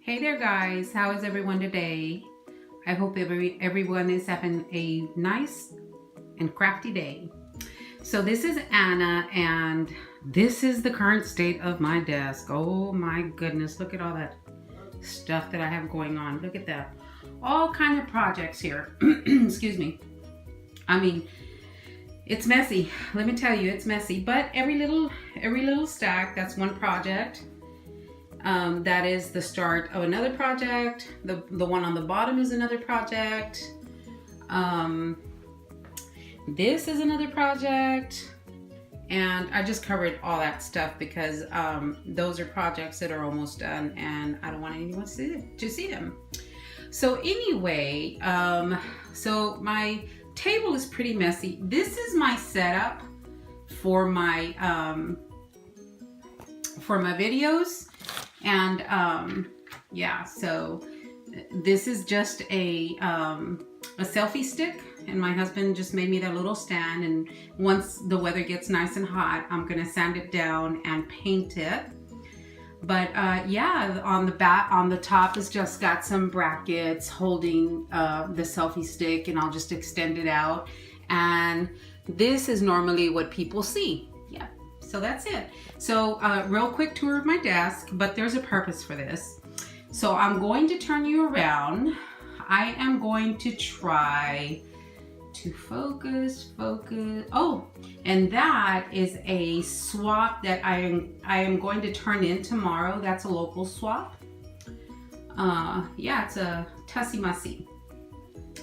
Hey there guys, how is everyone today? I hope everyone is having a nice and crafty day. So this is Anna and this is the current state of my desk. Oh my goodness, look at all that stuff that I have going on. Look at that. All kind of projects here. Excuse me. I mean, it's messy. Let me tell you, it's messy, but every little stack, that's one project. That is the start of another project. The one on the bottom is another project. This is another project. And I just covered all that stuff because those are projects that are almost done and I don't want anyone to see them. So anyway, so my table is pretty messy. This is my setup for my videos. And yeah, so this is just a selfie stick, and my husband just made me that little stand, and once the weather gets nice and hot, I'm gonna sand it down and paint it. But yeah, on the top is just got some brackets holding the selfie stick, and I'll just extend it out, and this is normally what people see. Yeah. So that's it. So real quick tour of my desk, but there's a purpose for this. So I'm going to turn you around. I am going to try to focus. Oh, and that is a swap that I am going to turn in tomorrow. That's a local swap. Yeah, it's a Tussie Mussy.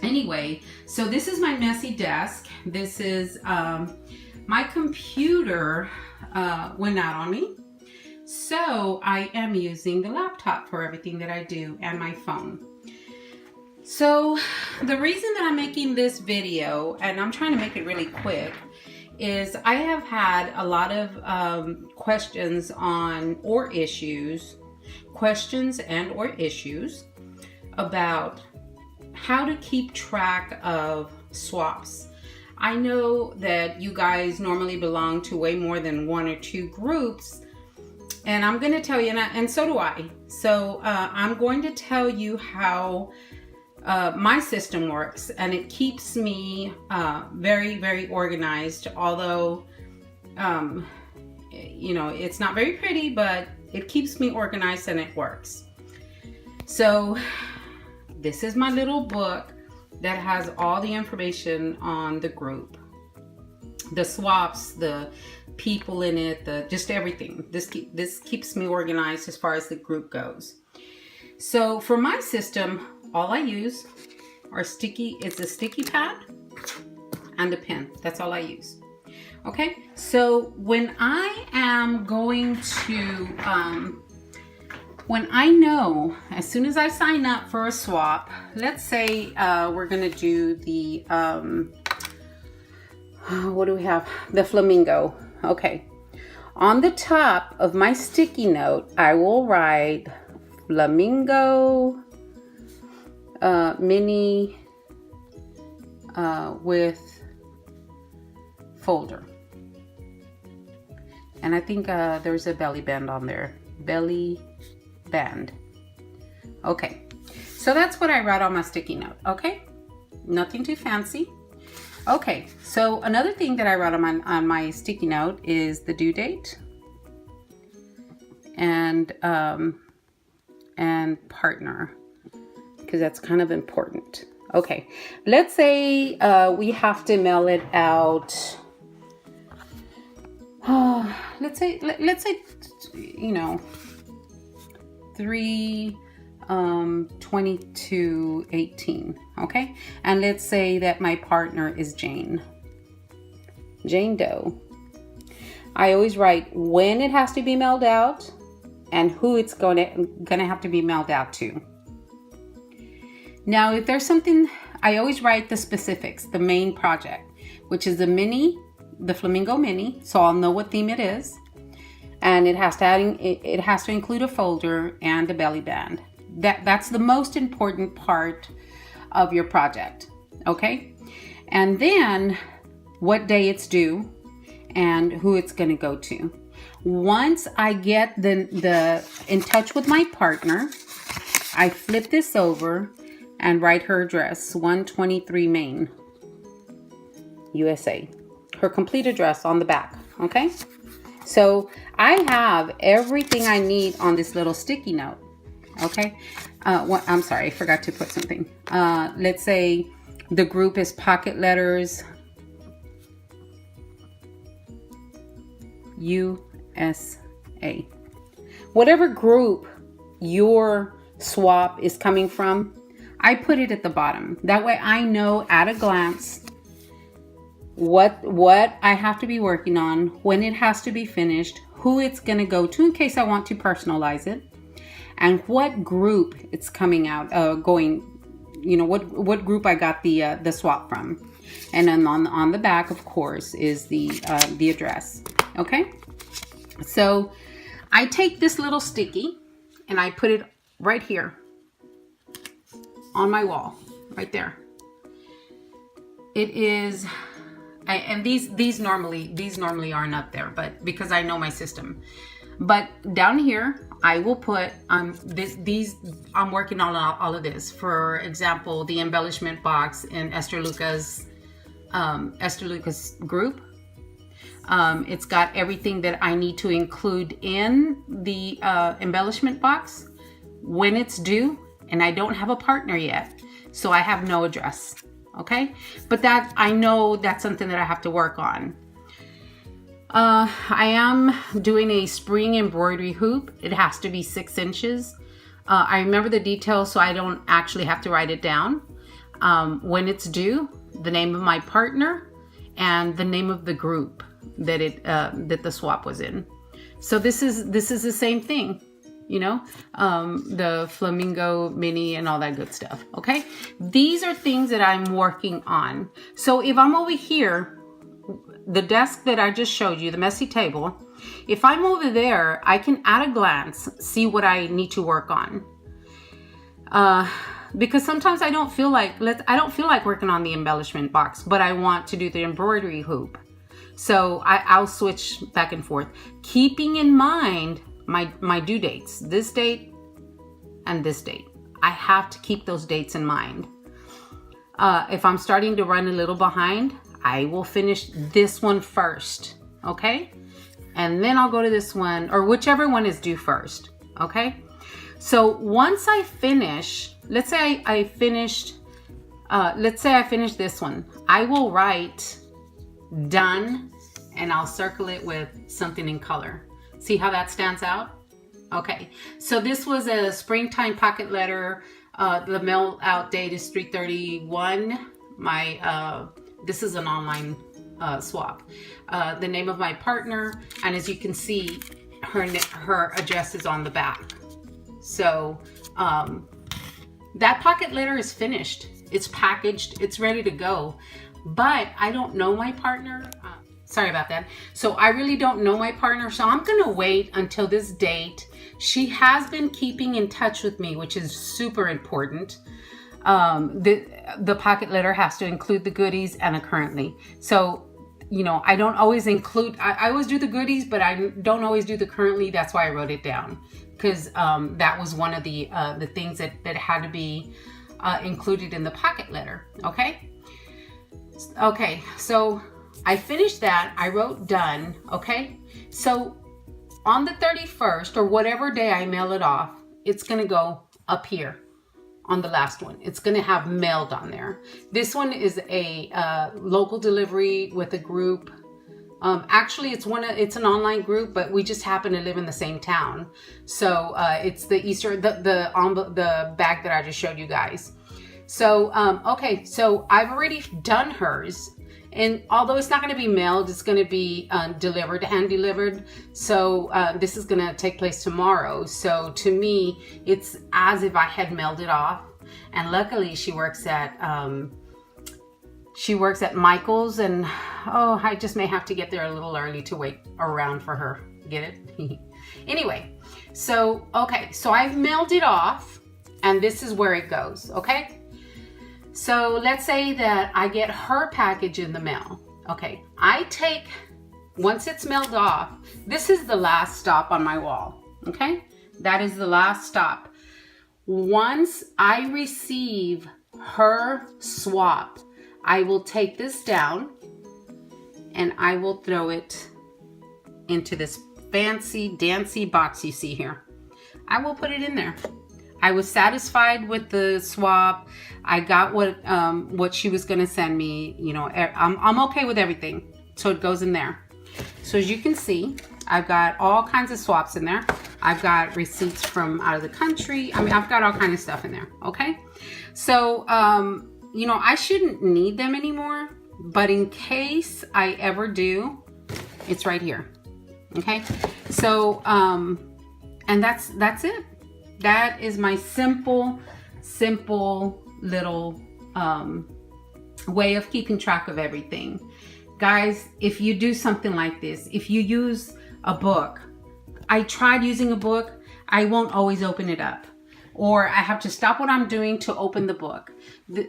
Anyway, so this is my messy desk. This is my computer went out on me, so I am using the laptop for everything that I do and my phone. So the reason that I'm making this video, and I'm trying to make it really quick, is I have had a lot of questions and or issues about how to keep track of swaps. I know that you guys normally belong to way more than one or two groups, and I'm going to tell you, and so do I. So I'm going to tell you how my system works, and it keeps me very, very organized. Although, you know, it's not very pretty, but it keeps me organized and it works. So this is my little book that has all the information on the group, the swaps, the people in it, just everything. This keeps me organized as far as the group goes. So for my system, all I use are is a sticky pad and a pen. That's all I use. Okay, so when I am going to, when I know, as soon as I sign up for a swap, let's say we're gonna do the, what do we have? The flamingo. Okay. On the top of my sticky note, I will write flamingo mini with folder. And I think there's a belly band on there. Belly band. Okay, so that's what I write on my sticky note. Okay, nothing too fancy. Okay, so another thing that I wrote on my sticky note is the due date and partner, because that's kind of important. Okay, let's say we have to mail it out. Let's say you know, 3/22/18. Okay, and let's say that my partner is Jane Doe. I always write when it has to be mailed out and who it's gonna have to be mailed out to. Now, if there's something, I always write the specifics, the main project, which is the flamingo mini, so I'll know what theme it is. And it has to include a folder and a belly band. That's the most important part of your project, okay? And then what day it's due and who it's gonna go to. Once I get in touch with my partner, I flip this over and write her address, 123 Main, USA. Her complete address on the back, okay? So I have everything I need on this little sticky note, okay? I'm sorry, I forgot to put something. Let's say the group is Pocket Letters USA. Whatever group your swap is coming from, I put it at the bottom. That way I know at a glance what I have to be working on, when it has to be finished, who it's going to go to in case I want to personalize it, and what group it's coming out, what group I got the swap from. And then on the back, of course, is the address. Okay, so I take this little sticky and I put it right here on my wall, right there. It is, and these normally aren't up there, but because I know my system. But down here, I will put these. I'm working on all of this. For example, the embellishment box in Esther Luca's group. It's got everything that I need to include in the embellishment box when it's due, and I don't have a partner yet, so I have no address. Okay, but that I know that's something that I have to work on. I am doing a spring embroidery hoop. It has to be 6 inches. I remember the details, so I don't actually have to write it down. When it's due, the name of my partner and the name of the group that the swap was in. So this is the same thing, the flamingo mini and all that good stuff. Okay, these are things that I'm working on. So if I'm over here, the desk that I just showed you, the messy table, if I'm over there, I can at a glance see what I need to work on. Because sometimes I don't feel like working on the embellishment box, but I want to do the embroidery hoop. So I'll switch back and forth, keeping in mind my due dates, this date and this date. I have to keep those dates in mind. If I'm starting to run a little behind, I will finish this one first, okay? And then I'll go to this one, or whichever one is due first, okay? So once I finish, let's say I finished this one, I will write done, and I'll circle it with something in color. See how that stands out? Okay, so this was a springtime pocket letter. The mail out date is 3/31. This is an online swap. The name of my partner, and as you can see, her address is on the back. So that pocket letter is finished. It's packaged. It's ready to go. But I don't know my partner. Sorry about that. So I really don't know my partner. So I'm going to wait until this date. She has been keeping in touch with me, which is super important. The pocket letter has to include the goodies and a currently. So, I don't always include, I always do the goodies, but I don't always do the currently. That's why I wrote it down, because that was one of the things that had to be included in the pocket letter. Okay, so I finished that. I wrote done. Okay, so on the 31st or whatever day I mail it off, it's going to go up here on the last one. It's going to have mailed on there. This one is a local delivery with a group. Actually, it's an online group, but we just happen to live in the same town. So it's the the bag that I just showed you guys. So okay, so I've already done hers. And although it's not going to be mailed, it's going to be hand delivered. So this is going to take place tomorrow. So to me, it's as if I had mailed it off. And luckily, she works at Michael's, and I just may have to get there a little early to wait around for her. Get it? Anyway, so okay, so I've mailed it off, and this is where it goes. Okay. So let's say that I get her package in the mail. Okay, once it's mailed off, this is the last stop on my wall. Okay, that is the last stop. Once I receive her swap, I will take this down and I will throw it into this fancy dancy box you see here. I will put it in there. I was satisfied with the swap. I got what she was gonna send me. You know, I'm okay with everything. So it goes in there. So as you can see, I've got all kinds of swaps in there. I've got receipts from out of the country. I mean, I've got all kinds of stuff in there, okay? So, you know, I shouldn't need them anymore, but in case I ever do, it's right here, okay? So, and that's it. That is my simple little way of keeping track of everything. Guys, if you do something like this, if you use a book, I tried using a book, I won't always open it up. Or I have to stop what I'm doing to open the book.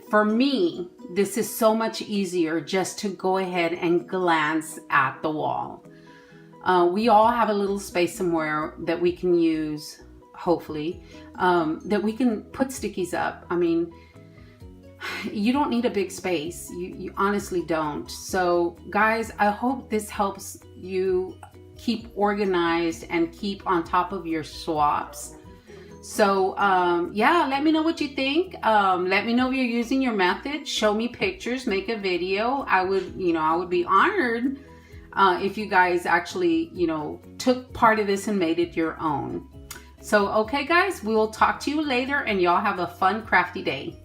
For me, this is so much easier just to go ahead and glance at the wall. We all have a little space somewhere that we can use, hopefully, that we can put stickies up. I mean, you don't need a big space. You honestly don't. So guys, I hope this helps you keep organized and keep on top of your swaps. So yeah, let me know what you think. Let me know if you're using your method. Show me pictures, make a video. I would be honored if you guys actually, took part of this and made it your own. So, okay guys, we will talk to you later and y'all have a fun, crafty day.